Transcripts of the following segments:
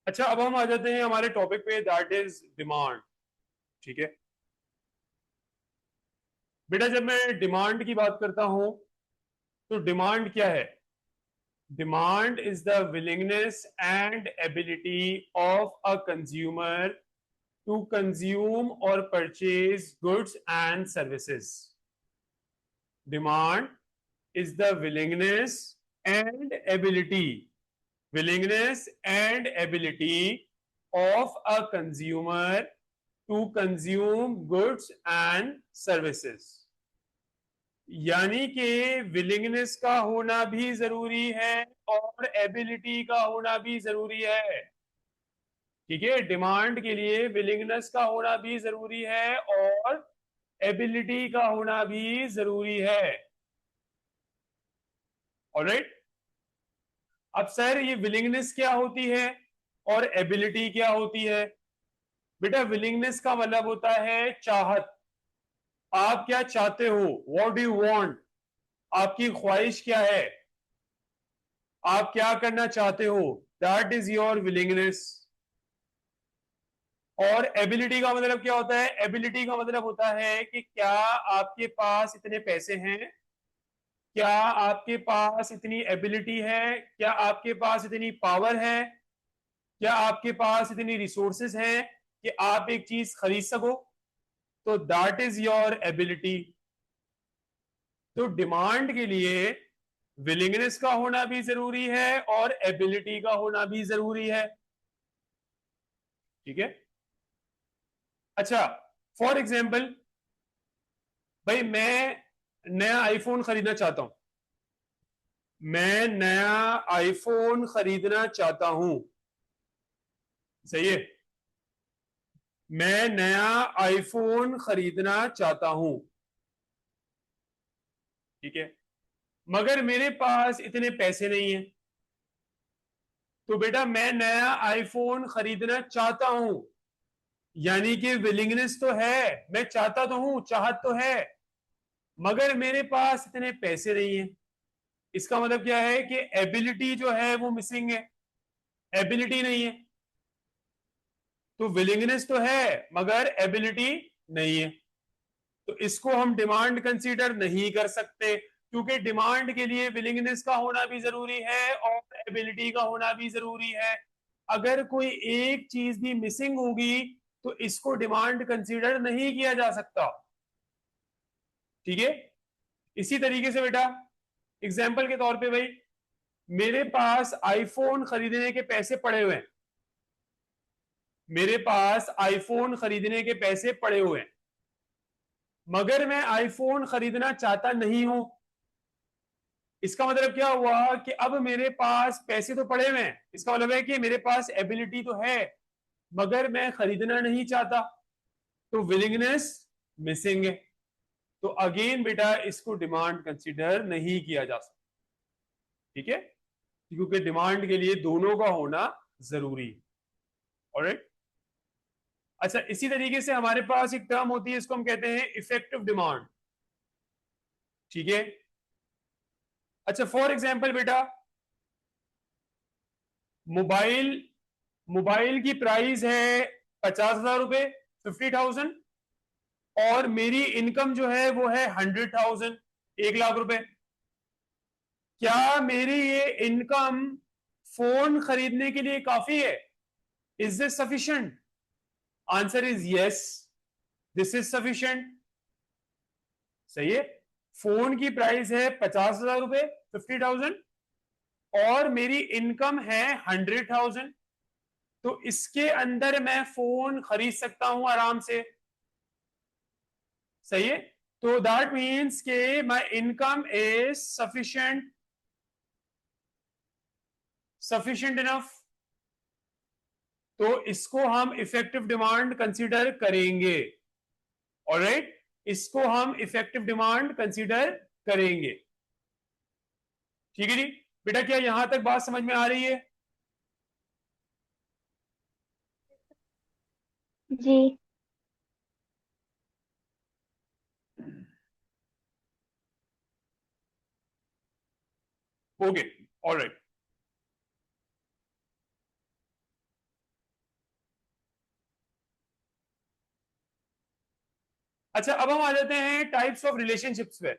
अच्छा, अब हम आ जाते हैं हमारे टॉपिक पे, दैट इज डिमांड। ठीक है बेटा, जब मैं डिमांड की बात करता हूं तो डिमांड क्या है? Demand is the willingness and ability of a consumer to consume or purchase goods and services. Demand is the willingness and ability of a consumer to consume goods and services। यानी कि willingness का होना भी जरूरी है और ability का होना भी जरूरी है। ठीक है, डिमांड के लिए विलिंगनेस का होना भी जरूरी है और एबिलिटी का होना भी जरूरी है। ऑलराइट, अब सर ये विलिंगनेस क्या होती है और एबिलिटी क्या होती है? बेटा, विलिंगनेस का मतलब होता है चाहत। आप क्या चाहते हो, व्हाट डू यू वांट, आपकी ख्वाहिश क्या है, आप क्या करना चाहते हो, दैट इज योर विलिंगनेस। और एबिलिटी का मतलब क्या होता है? एबिलिटी का मतलब होता है कि क्या आपके पास इतने पैसे हैं, क्या आपके पास इतनी एबिलिटी है, क्या आपके पास इतनी पावर है, क्या आपके पास इतनी रिसोर्सेस हैं कि आप एक चीज खरीद सको। तो दैट इज योर एबिलिटी। तो डिमांड के लिए विलिंगनेस का होना भी जरूरी है और एबिलिटी का होना भी जरूरी है। ठीक है, अच्छा, फॉर एग्जाम्पल भाई, मैं नया आईफोन खरीदना चाहता हूं। मैं नया आईफोन खरीदना चाहता हूं। सही है, मैं नया आईफोन खरीदना चाहता हूं। ठीक है, मगर मेरे पास इतने पैसे नहीं है। तो बेटा, मैं नया आईफोन खरीदना चाहता हूं, यानी कि विलिंगनेस तो है, मैं चाहता तो हूं, चाहत तो है, मगर मेरे पास इतने पैसे नहीं है। इसका मतलब क्या है कि एबिलिटी जो है वो मिसिंग है, एबिलिटी नहीं है। तो विलिंगनेस तो है मगर एबिलिटी नहीं है, तो इसको हम डिमांड कंसीडर नहीं कर सकते, क्योंकि डिमांड के लिए विलिंगनेस का होना भी जरूरी है और एबिलिटी का होना भी जरूरी है। अगर कोई एक चीज भी मिसिंग होगी तो इसको डिमांड कंसीडर नहीं किया जा सकता। ठीक है, इसी तरीके से बेटा, एग्जाम्पल के तौर पे भाई, मेरे पास आईफोन खरीदने के पैसे पड़े हुए हैं, मेरे पास आईफोन खरीदने के पैसे पड़े हुए हैं, मगर मैं आईफोन खरीदना चाहता नहीं हूं। इसका मतलब क्या हुआ कि अब मेरे पास पैसे तो पड़े हुए हैं, इसका मतलब है कि मेरे पास एबिलिटी तो है मगर मैं खरीदना नहीं चाहता, तो विलिंगनेस मिसिंग है। तो अगेन बेटा, इसको डिमांड कंसीडर नहीं किया जा सकता। ठीक है, क्योंकि डिमांड के लिए दोनों का होना जरूरी है। ऑलराइट, अच्छा, इसी तरीके से हमारे पास एक टर्म होती है, इसको हम कहते हैं इफेक्टिव डिमांड। ठीक है, अच्छा, फॉर एग्जाम्पल बेटा, मोबाइल मोबाइल की प्राइस है 50,000 रुपए, 50,000, और मेरी इनकम जो है वो है 100,000, 1 लाख रुपए। क्या मेरी ये इनकम फोन खरीदने के लिए काफी है? Is this sufficient? Answer is yes, this is sufficient. सही है, फोन की प्राइस है 50,000 रुपए, 50,000, और मेरी इनकम है 100,000, तो इसके अंदर मैं फोन खरीद सकता हूं आराम से। सही है, तो दैट मीन्स के my income is sufficient, sufficient enough. तो इसको हम इफेक्टिव डिमांड कंसीडर करेंगे। ऑलराइट, इसको हम इफेक्टिव डिमांड कंसीडर करेंगे। ठीक है जी बेटा, क्या यहां तक बात समझ में आ रही है? जी। Okay, alright. अच्छा, अब हम आ जाते हैं टाइप्स ऑफ रिलेशनशिप्स पे।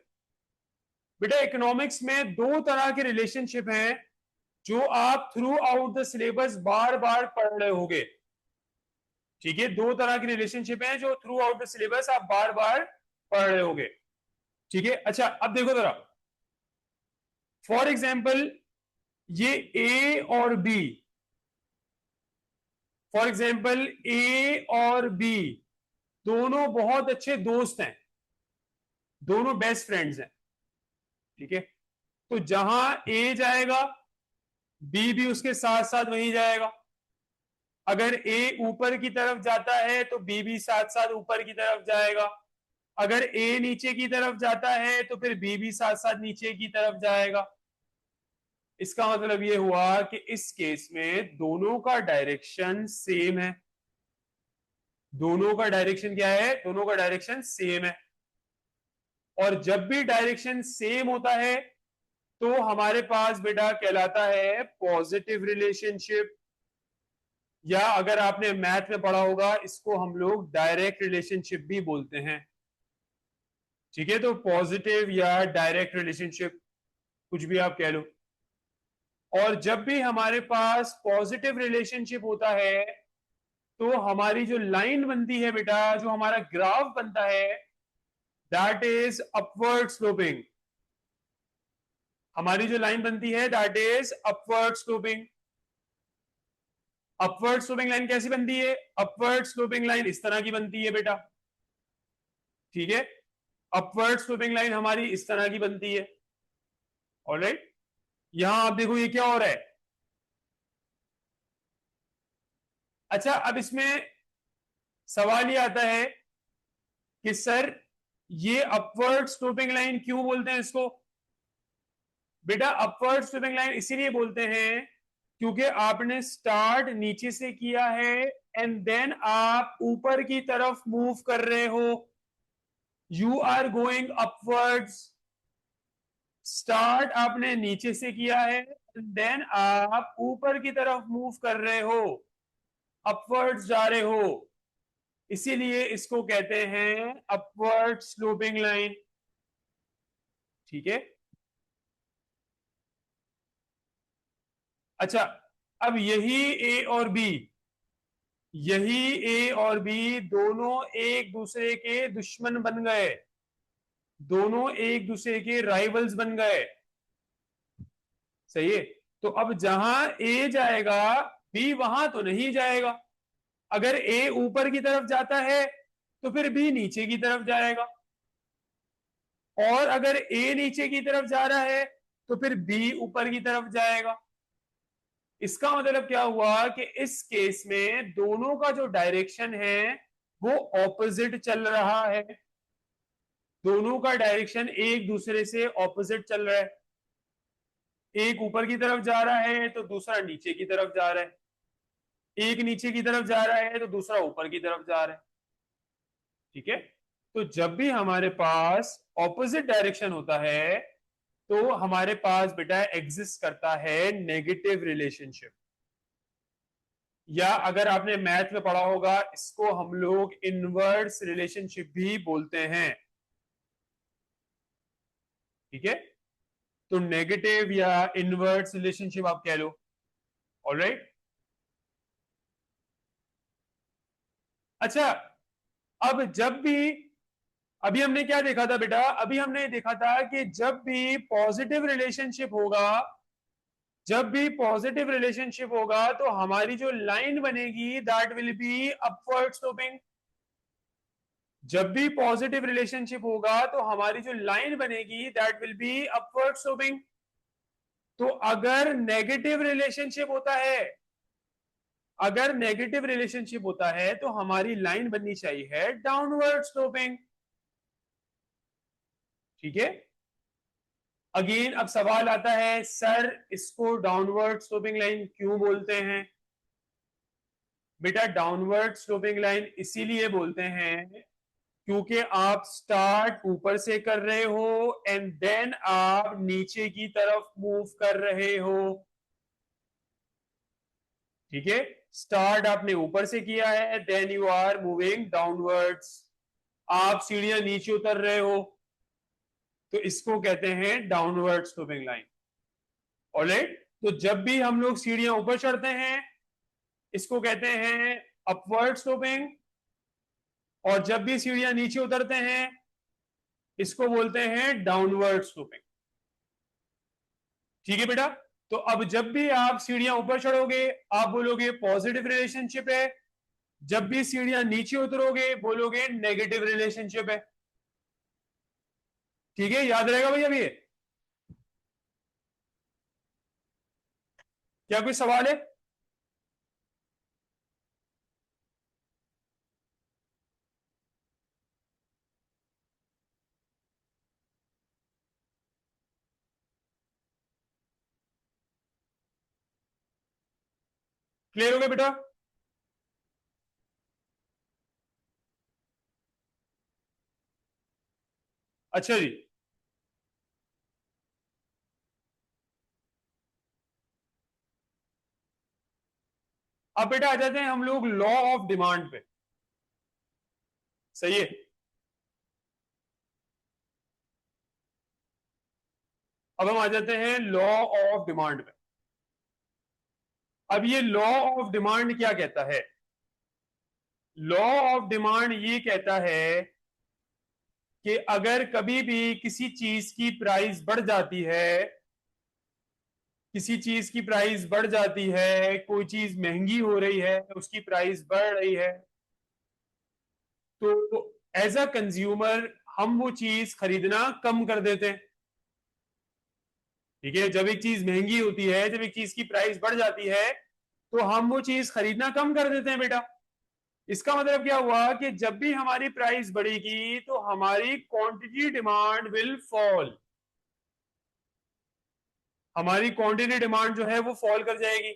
बेटा इकोनॉमिक्स में दो तरह के रिलेशनशिप हैं जो आप थ्रू आउट द सिलेबस बार बार पढ़ रहे होगे। ठीक है, दो तरह की रिलेशनशिप हैं जो थ्रू आउट द सिलेबस आप बार बार पढ़ रहे होगे। ठीक है, अच्छा अब देखो जरा, फॉर एग्जाम्पल ये ए और बी, फॉर एग्जाम्पल ए और बी दोनों बहुत अच्छे दोस्त हैं, दोनों बेस्ट फ्रेंड्स हैं। ठीक है, तो जहां ए जाएगा बी भी उसके साथ साथ वहीं जाएगा। अगर ए ऊपर की तरफ जाता है तो बी भी साथ साथ ऊपर की तरफ जाएगा। अगर ए नीचे की तरफ जाता है तो फिर बी भी साथ साथ नीचे की तरफ जाएगा। इसका मतलब ये हुआ कि इस केस में दोनों का डायरेक्शन सेम है। दोनों का डायरेक्शन क्या है? दोनों का डायरेक्शन सेम है। और जब भी डायरेक्शन सेम होता है तो हमारे पास बेटा कहलाता है पॉजिटिव रिलेशनशिप, या अगर आपने मैथ में पढ़ा होगा इसको हम लोग डायरेक्ट रिलेशनशिप भी बोलते हैं। ठीक है, तो पॉजिटिव या डायरेक्ट रिलेशनशिप कुछ भी आप कह लो। और जब भी हमारे पास पॉजिटिव रिलेशनशिप होता है तो हमारी जो लाइन बनती है बेटा, जो हमारा ग्राफ बनता है, दैट इज अपवर्ड स्लोपिंग। हमारी जो लाइन बनती है that is upward sloping. Upward sloping line कैसी बनती है? अपवर्ड स्लोपिंग लाइन इस तरह की बनती है बेटा। ठीक है, अपवर्ड स्लोपिंग लाइन हमारी इस तरह की बनती है। ऑलराइट, यहां आप देखो ये क्या हो रहा है। अच्छा, अब इसमें सवाल ये आता है कि सर ये अपवर्ड स्लोपिंग लाइन क्यों बोलते हैं इसको? बेटा अपवर्ड स्लोपिंग लाइन इसीलिए बोलते हैं क्योंकि आपने स्टार्ट नीचे से किया है एंड देन आप ऊपर की तरफ मूव कर रहे हो। You are going upwards. Start आपने नीचे से किया है देन आप ऊपर की तरफ मूव कर रहे हो, अपवर्ड्स जा रहे हो, इसीलिए इसको कहते हैं अपवर्ड स्लोपिंग लाइन। ठीक है, अच्छा अब यही ए और बी, यही ए और बी दोनों एक दूसरे के दुश्मन बन गए, दोनों एक दूसरे के राइवल्स बन गए। सही है, तो अब जहां ए जाएगा बी वहां तो नहीं जाएगा। अगर ए ऊपर की तरफ जाता है तो फिर बी नीचे की तरफ जाएगा, और अगर ए नीचे की तरफ जा रहा है तो फिर बी ऊपर की तरफ जाएगा। इसका मतलब क्या हुआ कि इस केस में दोनों का जो डायरेक्शन है वो ऑपोजिट चल रहा है। दोनों का डायरेक्शन एक दूसरे से ऑपोजिट चल रहा है। एक ऊपर की तरफ जा रहा है तो दूसरा नीचे की तरफ जा रहा है। एक नीचे की तरफ जा रहा है तो दूसरा ऊपर की तरफ जा रहा है। ठीक है, तो जब भी हमारे पास ऑपोजिट डायरेक्शन होता है तो हमारे पास बेटा एग्जिस्ट करता है नेगेटिव रिलेशनशिप, या अगर आपने मैथ में पढ़ा होगा इसको हम लोग इनवर्स रिलेशनशिप भी बोलते हैं। ठीक है, तो नेगेटिव या इनवर्स रिलेशनशिप आप कह लो। ऑलराइट, अच्छा अब जब भी, अभी हमने क्या देखा था बेटा? अभी हमने देखा था कि जब भी पॉजिटिव रिलेशनशिप होगा, जब भी पॉजिटिव रिलेशनशिप होगा तो हमारी जो लाइन बनेगी that will be upward sloping. जब भी पॉजिटिव रिलेशनशिप होगा तो हमारी जो लाइन बनेगी that will be upward sloping. तो अगर नेगेटिव रिलेशनशिप होता है, अगर नेगेटिव रिलेशनशिप होता है तो हमारी लाइन बननी चाहिए डाउनवर्ड स्लोपिंग। ठीक है, अगेन अब सवाल आता है सर इसको डाउनवर्ड स्लोपिंग लाइन क्यों बोलते हैं? बेटा डाउनवर्ड स्लोपिंग लाइन इसीलिए बोलते हैं क्योंकि आप स्टार्ट ऊपर से कर रहे हो एंड देन आप नीचे की तरफ मूव कर रहे हो। ठीक है, स्टार्ट आपने ऊपर से किया है then you are moving downwards. आप सीढ़ियां नीचे उतर रहे हो, तो इसको कहते हैं डाउनवर्ड स्लोपिंग लाइन। ऑलराइट, तो जब भी हम लोग सीढ़ियां ऊपर चढ़ते हैं इसको कहते हैं अपवर्ड स्लोपिंग, और जब भी सीढ़ियां नीचे उतरते हैं इसको बोलते हैं डाउनवर्ड स्लोपिंग। ठीक है बेटा, तो अब जब भी आप सीढ़ियां ऊपर चढ़ोगे आप बोलोगे पॉजिटिव रिलेशनशिप है, जब भी सीढ़ियां नीचे उतरोगे बोलोगे नेगेटिव रिलेशनशिप है। ठीक है, याद रहेगा भैया ये? क्या कोई सवाल है? क्लियर हो गया बेटा? अच्छा जी, अब बेटा आ जाते हैं हम लोग लॉ ऑफ डिमांड पे। सही है, अब हम आ जाते हैं लॉ ऑफ डिमांड पे। अब ये लॉ ऑफ डिमांड क्या कहता है? लॉ ऑफ डिमांड ये कहता है कि अगर कभी भी किसी चीज की प्राइस बढ़ जाती है, किसी चीज की प्राइस बढ़ जाती है, कोई चीज महंगी हो रही है, उसकी प्राइस बढ़ रही है, तो एज अ कंज्यूमर हम वो चीज खरीदना कम कर देते हैं। ठीक है, जब एक चीज महंगी होती है, जब एक चीज की प्राइस बढ़ जाती है तो हम वो चीज खरीदना कम कर देते हैं बेटा। इसका मतलब क्या हुआ कि जब भी हमारी प्राइस बढ़ेगी तो हमारी क्वांटिटी डिमांड विल फॉल, हमारी क्वांटिटी डिमांड जो है वो फॉल कर जाएगी।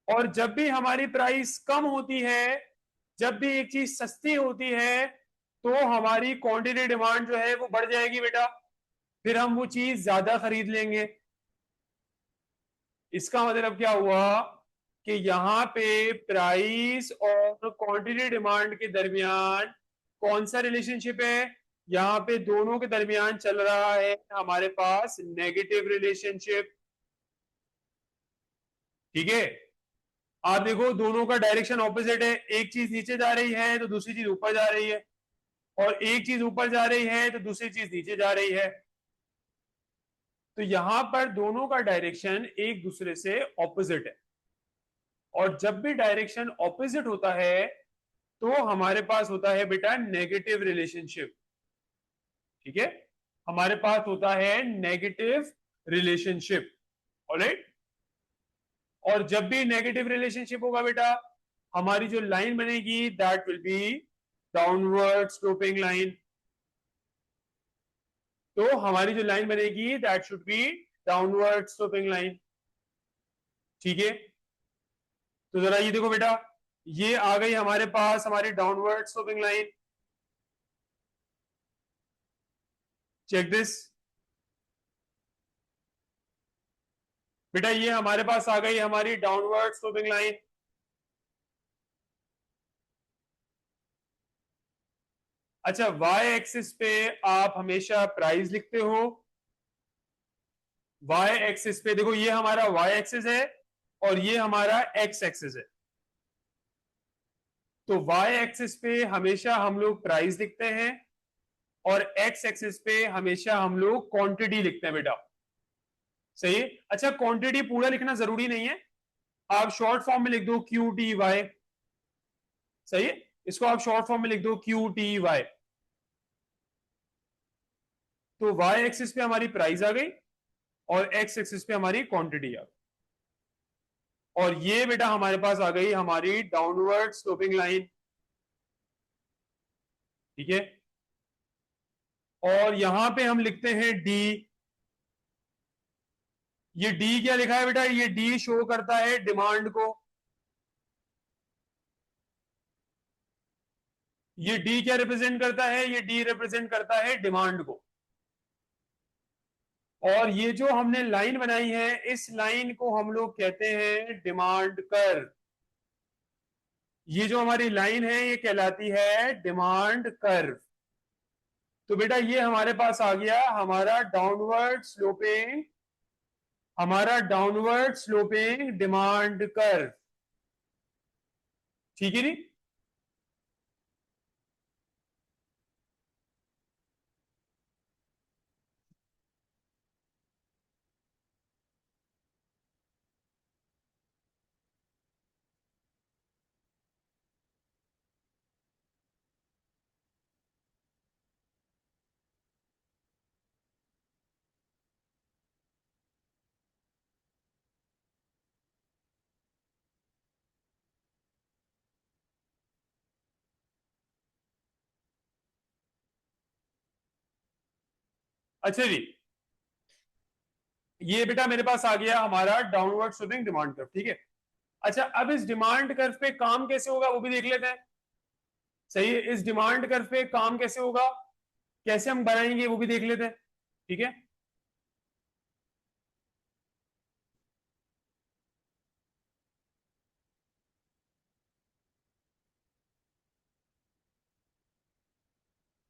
और जब भी हमारी प्राइस कम होती है, जब भी एक चीज सस्ती होती है, तो हमारी क्वांटिटी डिमांड जो है वो बढ़ जाएगी बेटा, फिर हम वो चीज ज्यादा खरीद लेंगे। इसका मतलब क्या हुआ कि यहाँ पे प्राइस और क्वांटिटी डिमांड के दरमियान कौन सा रिलेशनशिप है? यहाँ पे दोनों के दरमियान चल रहा है हमारे पास नेगेटिव रिलेशनशिप। ठीक है, आप देखो दोनों का डायरेक्शन ऑपोजिट है, एक चीज नीचे जा रही है तो दूसरी चीज ऊपर जा रही है, और एक चीज ऊपर जा रही है तो दूसरी चीज नीचे जा रही है। तो यहां पर दोनों का डायरेक्शन एक दूसरे से ऑपोजिट है, और जब भी डायरेक्शन ऑपोजिट होता है तो हमारे पास होता है बेटा नेगेटिव रिलेशनशिप। ठीक है, हमारे पास होता है नेगेटिव रिलेशनशिप। ऑलराइट, और जब भी नेगेटिव रिलेशनशिप होगा बेटा हमारी जो लाइन बनेगी that will be downward sloping line. तो हमारी जो लाइन बनेगी that should be downward sloping line. ठीक है, तो जरा ये देखो बेटा, ये आ गई हमारे पास हमारी downward sloping line. Check this बेटा, ये हमारे पास आ गई हमारी डाउनवर्ड स्लोपिंग लाइन। अच्छा, वाई एक्सिस पे आप हमेशा प्राइस लिखते हो। वाई एक्सिस पे देखो, ये हमारा वाई एक्सिस है और ये हमारा एक्स एक्सिस है। तो वाई एक्सिस पे हमेशा हम लोग प्राइस लिखते हैं और एक्स एक्सिस पे हमेशा हम लोग क्वांटिटी लिखते हैं बेटा। सही है, अच्छा क्वांटिटी पूरा लिखना जरूरी नहीं है, आप शॉर्ट फॉर्म में लिख दो क्यू टी वाई। सही है, इसको आप शॉर्ट फॉर्म में लिख दो क्यू टी वाई। तो वाई एक्सिस पे हमारी प्राइस आ गई और एक्स एक्सिस पे हमारी क्वांटिटी आ गई, और ये बेटा हमारे पास आ गई हमारी डाउनवर्ड स्लोपिंग लाइन। ठीक है, और यहां पे हम लिखते हैं डी। ये डी क्या लिखा है बेटा? ये डी शो करता है डिमांड को। ये डी क्या रिप्रेजेंट करता है? ये डी रिप्रेजेंट करता है डिमांड को। और ये जो हमने लाइन बनाई है इस लाइन को हम लोग कहते हैं डिमांड कर्व। ये जो हमारी लाइन है ये कहलाती है डिमांड कर्व। तो बेटा ये हमारे पास आ गया हमारा डाउनवर्ड स्लोपिंग डिमांड कर्व। ठीक है नहीं? अच्छा जी, ये बेटा मेरे पास आ गया हमारा डाउनवर्ड स्लोपिंग डिमांड कर्व। ठीक है। अच्छा, अब इस डिमांड कर्व पे काम कैसे होगा वो भी देख लेते हैं। सही है, इस डिमांड कर्व पे काम कैसे होगा, कैसे हम बनाएंगे वो भी देख लेते हैं। ठीक है।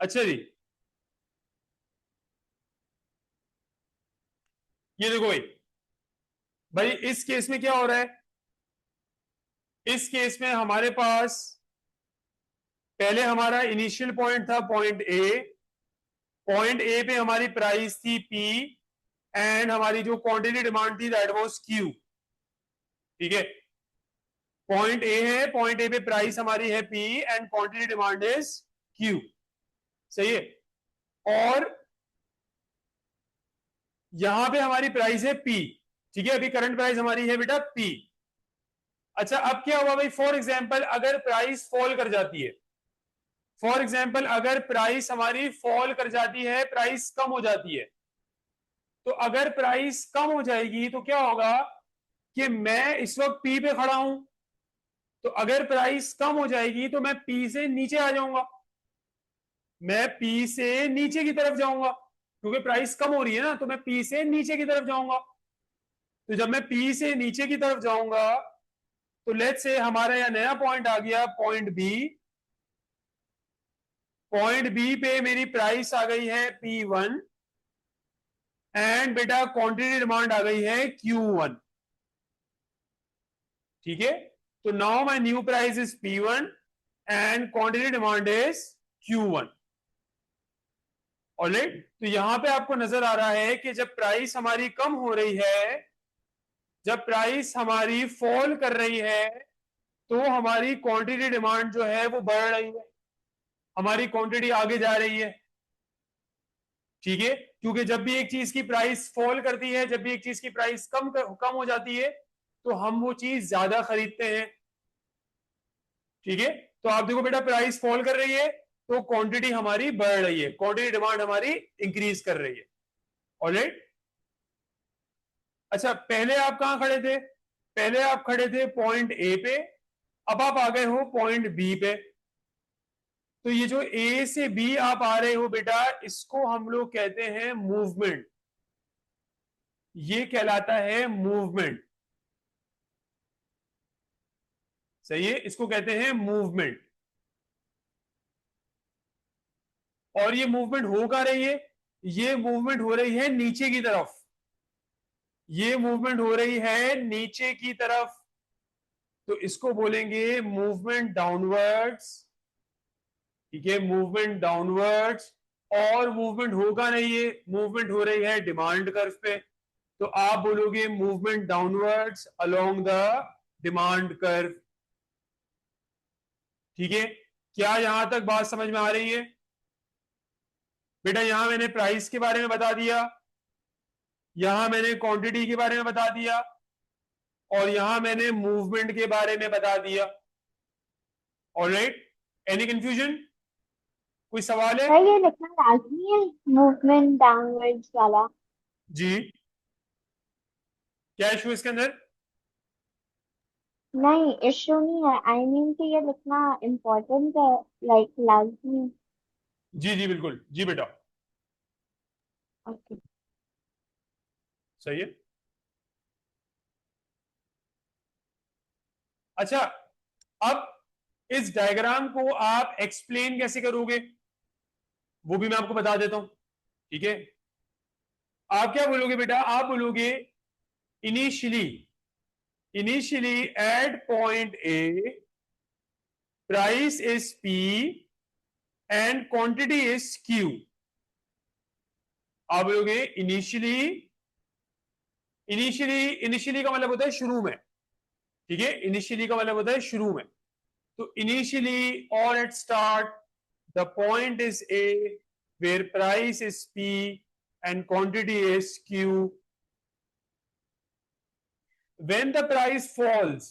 अच्छा जी, ये देखो भाई, इस केस में क्या हो रहा है, इस केस में हमारे पास पहले हमारा इनिशियल पॉइंट था पॉइंट ए पे हमारी प्राइस थी पी, एंड हमारी जो क्वांटिटी डिमांड थी दैट वाज क्यू। ठीक है। पॉइंट ए है, पॉइंट ए पे प्राइस हमारी है P and quantity demand is Q. सही है। और यहां पे हमारी प्राइस है पी। ठीक है, अभी करंट प्राइस हमारी है बेटा पी। अच्छा, अब क्या हुआ भाई, फॉर एग्जाम्पल अगर प्राइस फॉल कर जाती है, फॉर एग्जाम्पल अगर प्राइस हमारी फॉल कर जाती है, प्राइस कम हो जाती है, तो अगर प्राइस कम हो जाएगी तो क्या होगा कि मैं इस वक्त पी पे खड़ा हूं, तो अगर प्राइस कम हो जाएगी तो मैं पी से नीचे आ जाऊंगा, मैं पी से नीचे की तरफ जाऊंगा, क्योंकि प्राइस कम हो रही है ना, तो मैं पी से नीचे की तरफ जाऊंगा। तो जब मैं पी से नीचे की तरफ जाऊंगा, तो लेट्स से हमारा यह नया पॉइंट आ गया पॉइंट बी। पॉइंट बी पे मेरी प्राइस आ गई है P1 एंड बेटा क्वांटिटी डिमांड आ गई है Q1। ठीक है। तो now my new price is P1 and quantity demand is Q1। Alright, तो यहां पे आपको नजर आ रहा है कि जब प्राइस हमारी कम हो रही है, जब प्राइस हमारी फॉल कर रही है, तो हमारी क्वांटिटी डिमांड जो है वो बढ़ रही है, हमारी क्वांटिटी आगे जा रही है। ठीक है, क्योंकि जब भी एक चीज की प्राइस फॉल करती है, जब भी एक चीज की प्राइस कम हो जाती है, तो हम वो चीज ज्यादा खरीदते हैं। ठीक है। तो आप देखो बेटा, प्राइस फॉल कर रही है तो क्वांटिटी हमारी बढ़ रही है, क्वांटिटी डिमांड हमारी इंक्रीज कर रही है। ऑलराइट। अच्छा, पहले आप कहां खड़े थे, पहले आप खड़े थे पॉइंट ए पे, अब आप आ गए हो पॉइंट बी पे। तो ये जो ए से बी आप आ रहे हो बेटा, इसको हम लोग कहते हैं मूवमेंट। ये कहलाता है मूवमेंट। सही है, इसको कहते हैं मूवमेंट। और ये मूवमेंट हो कहां रही है, ये मूवमेंट हो रही है नीचे की तरफ, ये मूवमेंट हो रही है नीचे की तरफ। तो इसको बोलेंगे मूवमेंट डाउनवर्ड्स। ठीक है, मूवमेंट डाउनवर्ड्स। और मूवमेंट होगा नहीं, है मूवमेंट हो रही है डिमांड कर्व पे, तो आप बोलोगे movement downwards along the demand curve. ठीक है, क्या यहां तक बात समझ में आ रही है? बेटा यहां मैंने प्राइस के बारे में बता दिया, यहां मैंने क्वांटिटी के बारे में बता दिया, और यहां मैंने मूवमेंट के बारे में बता दिया। ऑलराइट, एनी कंफ्यूजन, कोई सवाल है? सर ये लिखना लाजमी है, मूवमेंट डाउनवर्ड्स वाला? जी, क्या इशू इसके अंदर? नहीं, इश्यू नहीं है। आई मीन कि ये लिखना इम्पोर्टेंट है, लाइक लाजमी। जी जी बिल्कुल, जी बेटा, ओके। सही है। अच्छा, अब इस डायग्राम को आप एक्सप्लेन कैसे करोगे वो भी मैं आपको बता देता हूं, ठीक है। आप क्या बोलोगे बेटा, आप बोलोगे initially, initially at point A price is P and quantity is Q. आप बोलोगे इनिशियली, इनिशियली, इनिशियली का मतलब होता है शुरू में, ठीक है, इनिशियली का मतलब होता है शुरू में। तो इनिशियली और at start the point is A where price is P and quantity is Q. when the price falls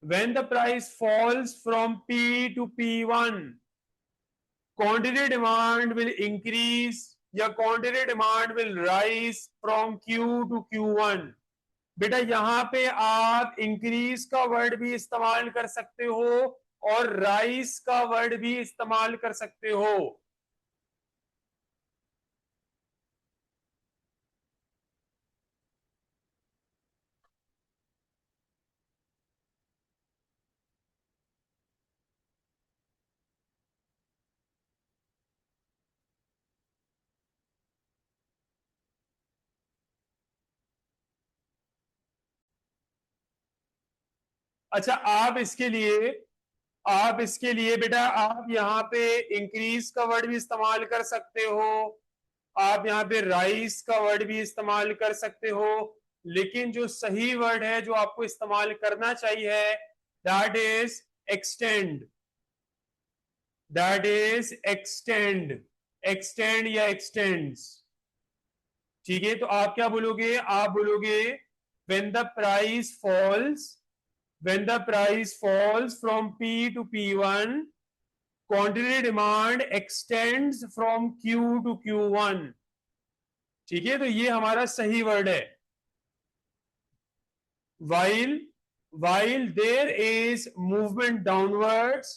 when the price falls from P to P1, quantity demand will increase या quantity demand will rise from Q to Q1। बेटा यहां पे आप increase का word भी इस्तेमाल कर सकते हो और राइज का वर्ड भी इस्तेमाल कर सकते हो। अच्छा, आप इसके लिए बेटा आप यहाँ पे इंक्रीज का वर्ड भी इस्तेमाल कर सकते हो, आप यहाँ पे राइज का वर्ड भी इस्तेमाल कर सकते हो, लेकिन जो सही वर्ड है जो आपको इस्तेमाल करना चाहिए that is extend, that is extend, extend या एक्सटेंड्स, ठीक है। तो आप क्या बोलोगे, आप बोलोगे when the price falls, when the price falls from P to P1, quantity demand extends from Q to Q1, ठीक है। तो ये हमारा सही वर्ड है। while while there is movement downwards,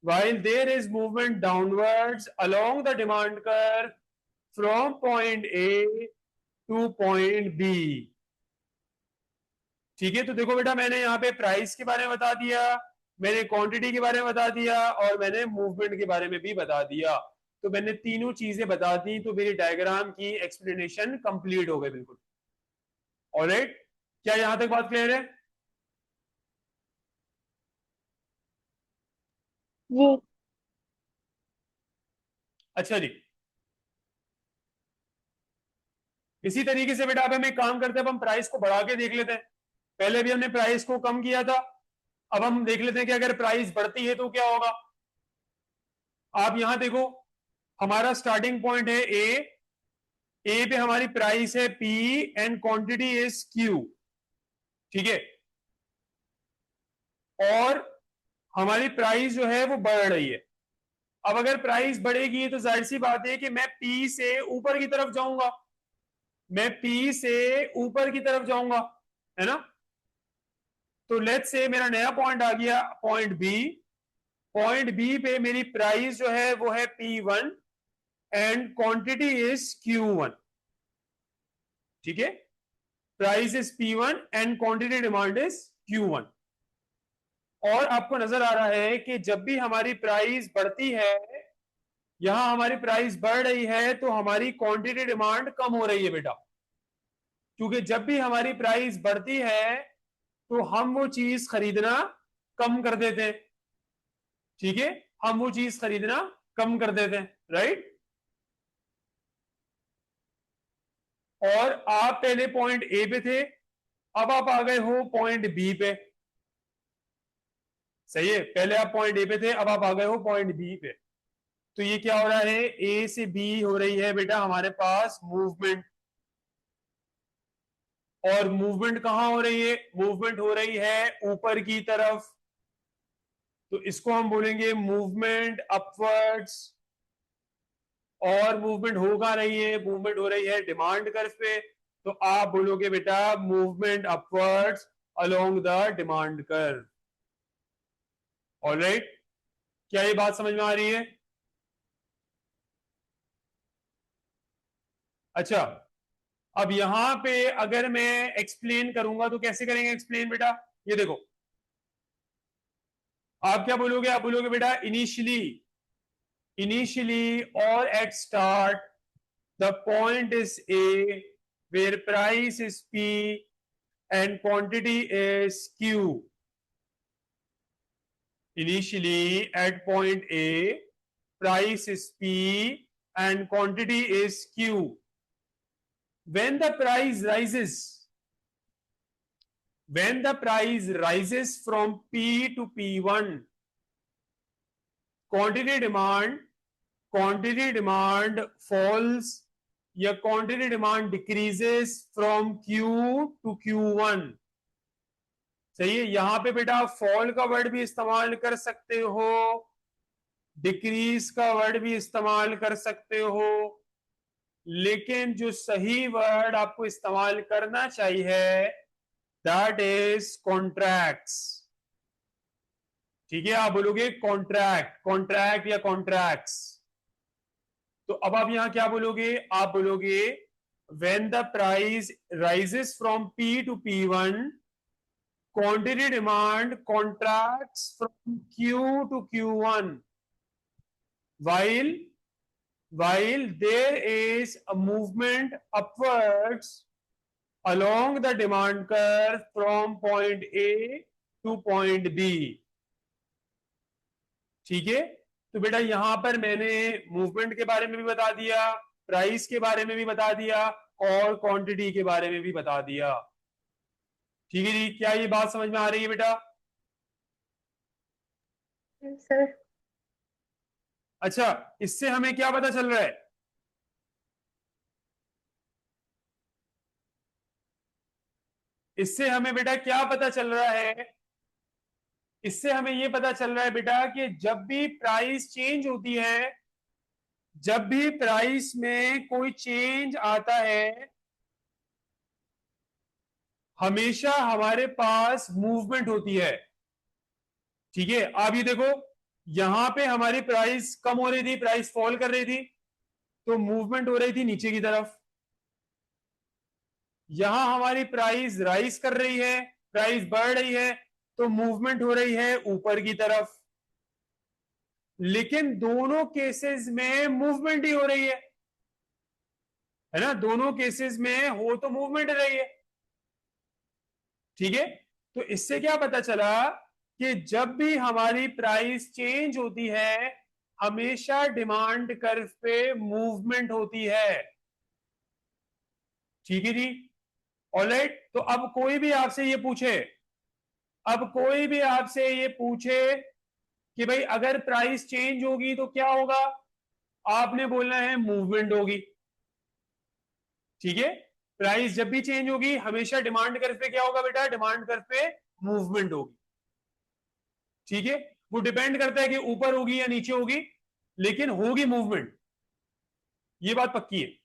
while there is movement downwards along the demand curve from point A to point B, ठीक है। तो देखो बेटा मैंने यहाँ पे प्राइस के बारे में बता दिया, मैंने क्वांटिटी के बारे में बता दिया और मैंने मूवमेंट के बारे में भी बता दिया। तो मैंने तीनों चीजें बता दी, तो मेरी डायग्राम की एक्सप्लेनेशन कंप्लीट हो गई बिल्कुल। ऑलराइट, क्या यहां तक बात क्लियर है? जी। अच्छा जी, इसी तरीके से बेटा अब हम एक काम करते हैं, अब हम प्राइस को बढ़ा के देख लेते हैं। पहले भी हमने प्राइस को कम किया था, अब हम देख लेते हैं कि अगर प्राइस बढ़ती है तो क्या होगा। आप यहां देखो, हमारा स्टार्टिंग पॉइंट है ए, ए पे हमारी प्राइस है P and quantity is Q, ठीक है। और हमारी प्राइस जो है वो बढ़ रही है। अब अगर प्राइस बढ़ेगी तो जाहिर सी बात है कि मैं पी से ऊपर की तरफ जाऊंगा, मैं पी से ऊपर की तरफ जाऊंगा, है ना। तो लेट्स से मेरा नया पॉइंट आ गया पॉइंट बी, पॉइंट बी पे मेरी प्राइस जो है वो है P1 and quantity is Q1, ठीक है। Price is P1 and quantity demand is Q1। और आपको नजर आ रहा है कि जब भी हमारी प्राइस बढ़ती है, यहां हमारी प्राइस बढ़ रही है तो हमारी क्वांटिटी डिमांड कम हो रही है बेटा, क्योंकि जब भी हमारी प्राइस बढ़ती है तो हम वो चीज खरीदना कम कर देते हैं, ठीक है, हम वो चीज खरीदना कम कर देते हैं, राइट। और आप पहले पॉइंट ए पे थे, अब आप आ गए हो पॉइंट बी पे, सही है। पहले आप पॉइंट ए पे थे, अब आप आ गए हो पॉइंट बी पे। तो ये क्या हो रहा है, ए से बी हो रही है बेटा हमारे पास मूवमेंट। और मूवमेंट कहां हो रही है, मूवमेंट हो रही है ऊपर की तरफ, तो इसको हम बोलेंगे मूवमेंट अपवर्ड्स। और मूवमेंट हो कहां रही है, मूवमेंट हो रही है डिमांड कर्व पे, तो आप बोलोगे बेटा movement upwards along the demand curve. Alright, क्या ये बात समझ में आ रही है? अच्छा, अब यहां पे अगर मैं एक्सप्लेन करूंगा तो कैसे करेंगे एक्सप्लेन बेटा, ये देखो आप क्या बोलोगे? आप बोलोगे बेटा इनिशियली और at start the point is A where price is P and quantity is Q. Initially at point A, price is P and quantity is Q. When the price rises from P to P1, quantity demand falls या quantity demand decreases from Q to Q1. सही है. यहां पे बेटा fall का word भी इस्तेमाल कर सकते हो, डिक्रीज का वर्ड भी इस्तेमाल कर सकते हो, लेकिन जो सही वर्ड आपको इस्तेमाल करना चाहिए दैट इज कॉन्ट्रैक्ट्स. ठीक है, आप बोलोगे कॉन्ट्रैक्ट या कॉन्ट्रैक्ट्स. तो अब आप यहां क्या बोलोगे? आप बोलोगे when the price rises from P to P1, quantity demand contracts from Q to Q1 while there is a movement upwards along the demand curve from point A to point B. ठीक है, तो बेटा यहां पर मैंने movement के बारे में भी बता दिया, प्राइस के बारे में भी बता दिया और क्वांटिटी के बारे में भी बता दिया. ठीक है जी, क्या ये बात समझ में आ रही है बेटा? सर अच्छा, इससे हमें क्या पता चल रहा है? इससे हमें बेटा क्या पता चल रहा है? इससे हमें ये पता चल रहा है बेटा कि जब भी प्राइस चेंज होती है, जब भी प्राइस में कोई चेंज आता है, हमेशा हमारे पास मूवमेंट होती है. ठीक है, आप ये देखो, यहां पे हमारी प्राइस कम हो रही थी, प्राइस फॉल कर रही थी, तो मूवमेंट हो रही थी नीचे की तरफ. यहां हमारी प्राइस राइज कर रही है, प्राइस बढ़ रही है, तो मूवमेंट हो रही है ऊपर की तरफ. लेकिन दोनों केसेस में मूवमेंट ही हो रही है ना, दोनों केसेस में हो तो मूवमेंट रही है. ठीक है, तो इससे क्या पता चला कि जब भी हमारी प्राइस चेंज होती है, हमेशा डिमांड कर्व पे मूवमेंट होती है. ठीक है जी, ऑलराइट. तो अब कोई भी आपसे ये पूछे कि भाई अगर प्राइस चेंज होगी तो क्या होगा, आपने बोलना है मूवमेंट होगी. ठीक है, प्राइस जब भी चेंज होगी हमेशा डिमांड कर्व पे क्या होगा बेटा? डिमांड कर्व पे मूवमेंट होगी. ठीक है, वो डिपेंड करता है कि ऊपर होगी या नीचे होगी, लेकिन होगी मूवमेंट. ये बात पक्की है.